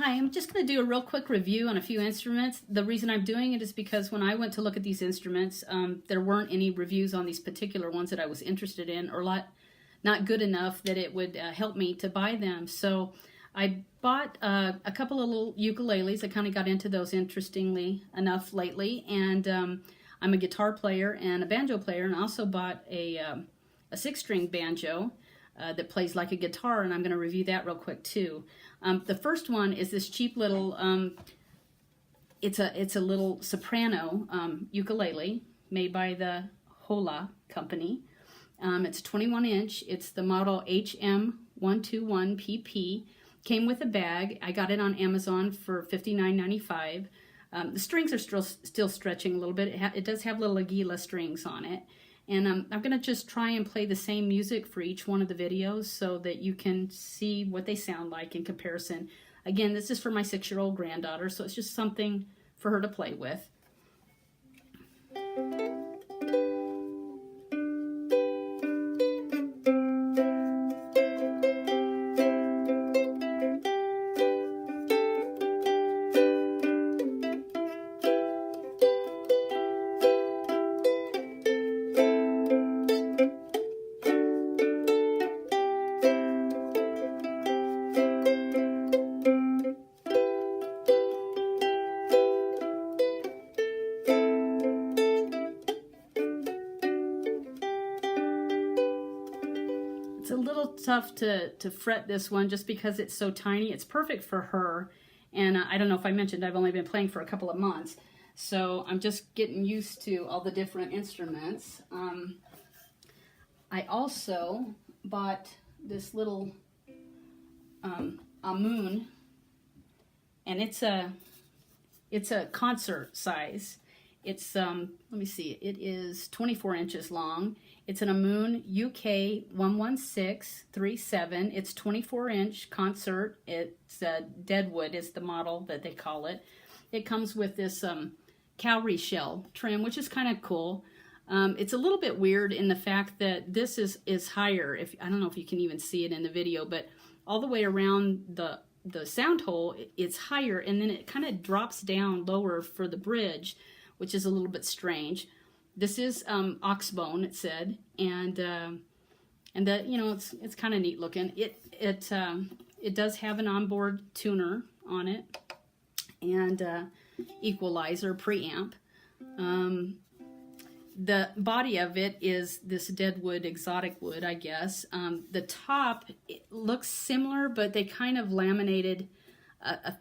Hi, I'm just going to do a real quick review on a few instruments. The reason I'm doing it is because when I went to look at these instruments, there weren't any reviews on these particular ones that I was interested in, or not good enough that it would help me to buy them. So I bought a couple of little ukuleles. I kind of got into those interestingly enough lately, and I'm a guitar player and a banjo player, and I also bought a 6-string banjo that plays like a guitar, and I'm going to review that real quick too. The first one is this cheap little, it's a little soprano ukulele made by the Hola company. It's a 21-inch. It's the model HM-121PP. Came with a bag. I got it on Amazon for $59.95. The strings are still stretching a little bit. It does have little Aguila strings on it. And I'm going to just try and play the same music for each one of the videos so that you can see what they sound like in comparison. Again, this is for my 6-year-old granddaughter, so it's just something for her to play with. It's a little tough to fret this one just because it's so tiny. It's perfect for her, and I don't know if I mentioned I've only been playing for a couple of months, so I'm just getting used to all the different instruments. I also bought this little Ammoon, and it's a concert size. It's let me see, it is 24 inches long. It's an Ammoon UK-11637. It's 24-inch concert. It's deadwood is the model that they call it. It comes with this cowrie shell trim, which is kind of cool. It's a little bit weird in the fact that this is higher. I don't know if you can even see it in the video, but all the way around the sound hole, it's higher, and then it kind of drops down lower for the bridge, which is a little bit strange. This is ox bone, it said, and that, you know, it's kind of neat looking. It does have an onboard tuner on it and equalizer preamp. The body of it is this deadwood, exotic wood, I guess. The top, it looks similar, but they kind of laminated a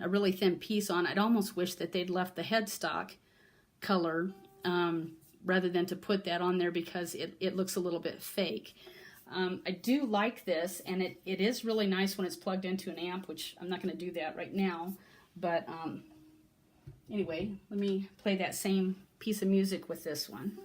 really thin piece on it. I'd almost wish that they'd left the headstock color rather than to put that on there because it looks a little bit fake. I do like this, and it is really nice when it's plugged into an amp, which I'm not going to do that right now. But anyway, let me play that same piece of music with this one.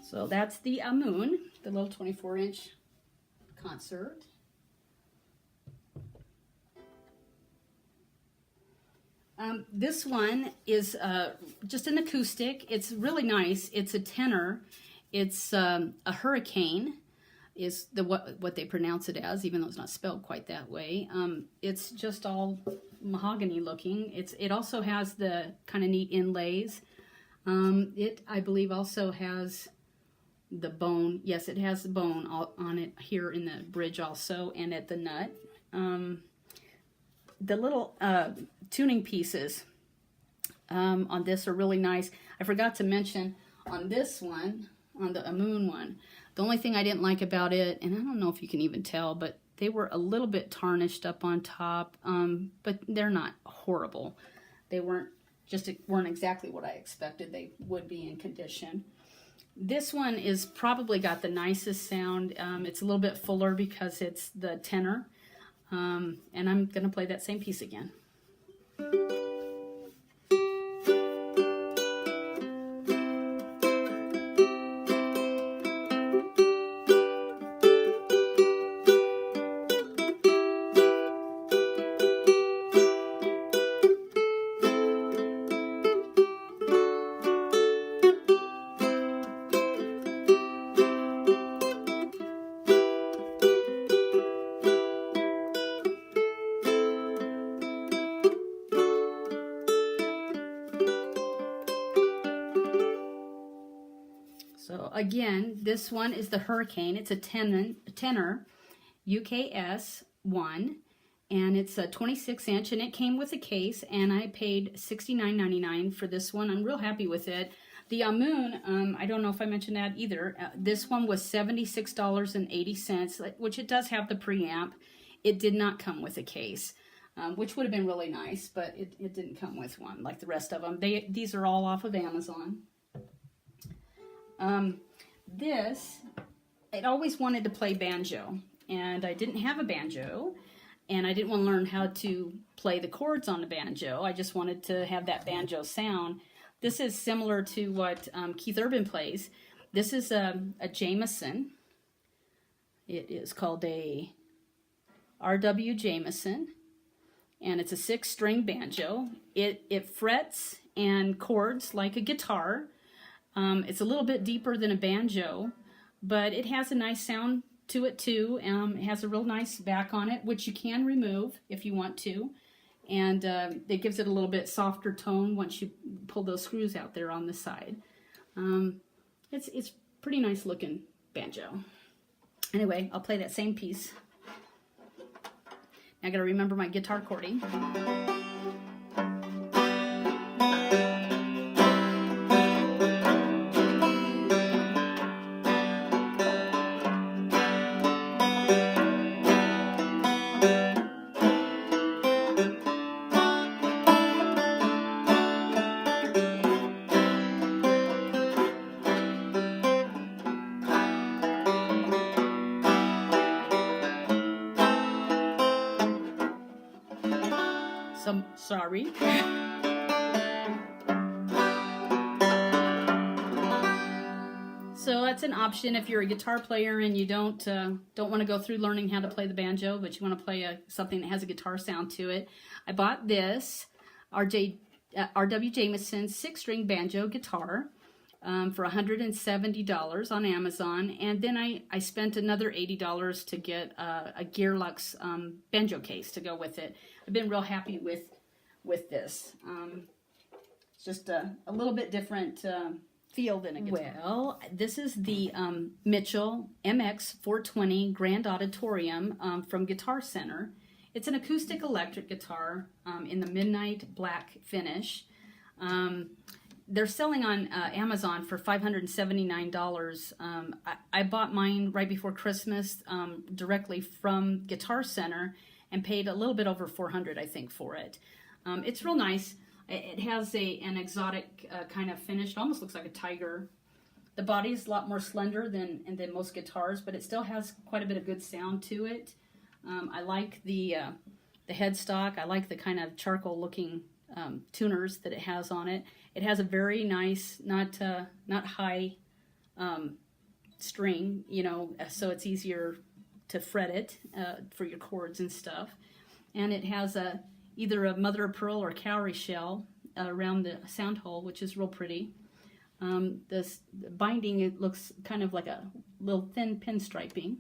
So that's the Ammoon, the little 24-inch concert. This one is just an acoustic. It's really nice. It's a tenor. It's a Hricane is what they pronounce it as, even though it's not spelled quite that way. It's just all mahogany looking. It also has the kind of neat inlays. It, I believe, also has the bone. Yes, it has the bone on it here in the bridge also, and at the nut. The little tuning pieces on this are really nice. I forgot to mention on this one, on the Ammoon one, the only thing I didn't like about it, and I don't know if you can even tell, but they were a little bit tarnished up on top, but they're not horrible. They weren't exactly what I expected they would be in condition. This one is probably got the nicest sound. It's a little bit fuller because it's the tenor. And I'm going to play that same piece again. So again, this one is the Hricane. It's a Tenor UKS-1, and it's a 26-inch, and it came with a case, and I paid $69.99 for this one. I'm real happy with it. The Ammoon, I don't know if I mentioned that either. This one was $76.80, which it does have the preamp. It did not come with a case, which would have been really nice, but it didn't come with one like the rest of them. These are all off of Amazon. I'd always wanted to play banjo, and I didn't have a banjo, and I didn't want to learn how to play the chords on the banjo. I just wanted to have that banjo sound. This is similar to what Keith Urban plays. This is a Jameson. It is called a R.W. Jameson, and it's a 6-string banjo. It frets and chords like a guitar. It's a little bit deeper than a banjo, but it has a nice sound to it too. It has a real nice back on it, which you can remove if you want to. And it gives it a little bit softer tone once you pull those screws out there on the side. It's pretty nice looking banjo. Anyway, I'll play that same piece. I gotta remember my guitar chording. Sorry. So that's an option if you're a guitar player and you don't want to go through learning how to play the banjo, but you want to play something that has a guitar sound to it. I bought this R.W. Jameson 6-string banjo guitar for $170 on Amazon, and then I spent another $80 to get a Gearlux banjo case to go with it. I've been real happy with this. It's just a little bit different feel than a guitar. Well, this is the Mitchell MX420 Grand Auditorium from Guitar Center. It's an acoustic electric guitar in the midnight black finish. They're selling on Amazon for $579. I bought mine right before Christmas directly from Guitar Center and paid a little bit over $400, I think, for it. It's real nice. It has an exotic kind of finish. It almost looks like a tiger. The body is a lot more slender than most guitars, but it still has quite a bit of good sound to it. I like the headstock. I like the kind of charcoal-looking tuners that it has on it. It has a very nice, not high string, so it's easier to fret it for your chords and stuff. And it has either a mother of pearl or cowrie shell around the sound hole, which is real pretty. This binding, it looks kind of like a little thin pinstriping.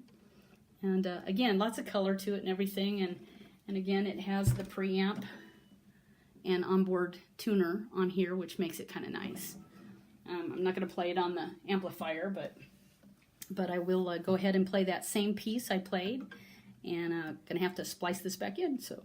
And again, lots of color to it and everything. And again, it has the preamp and onboard tuner on here, which makes it kind of nice. I'm not going to play it on the amplifier, but I will go ahead and play that same piece I played. And I'm going to have to splice this back in, so...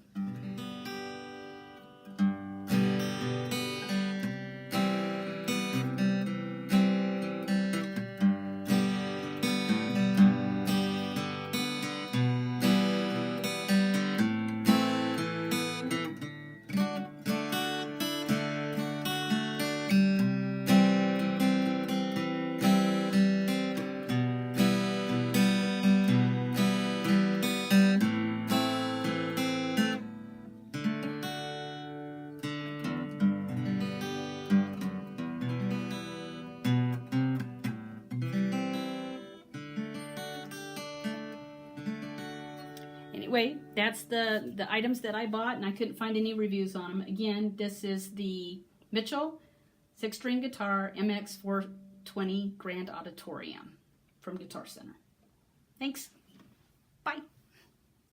anyway, that's the items that I bought, and I couldn't find any reviews on them. Again, this is the Mitchell 6-string guitar MX420 Grand Auditorium from Guitar Center. Thanks. Bye.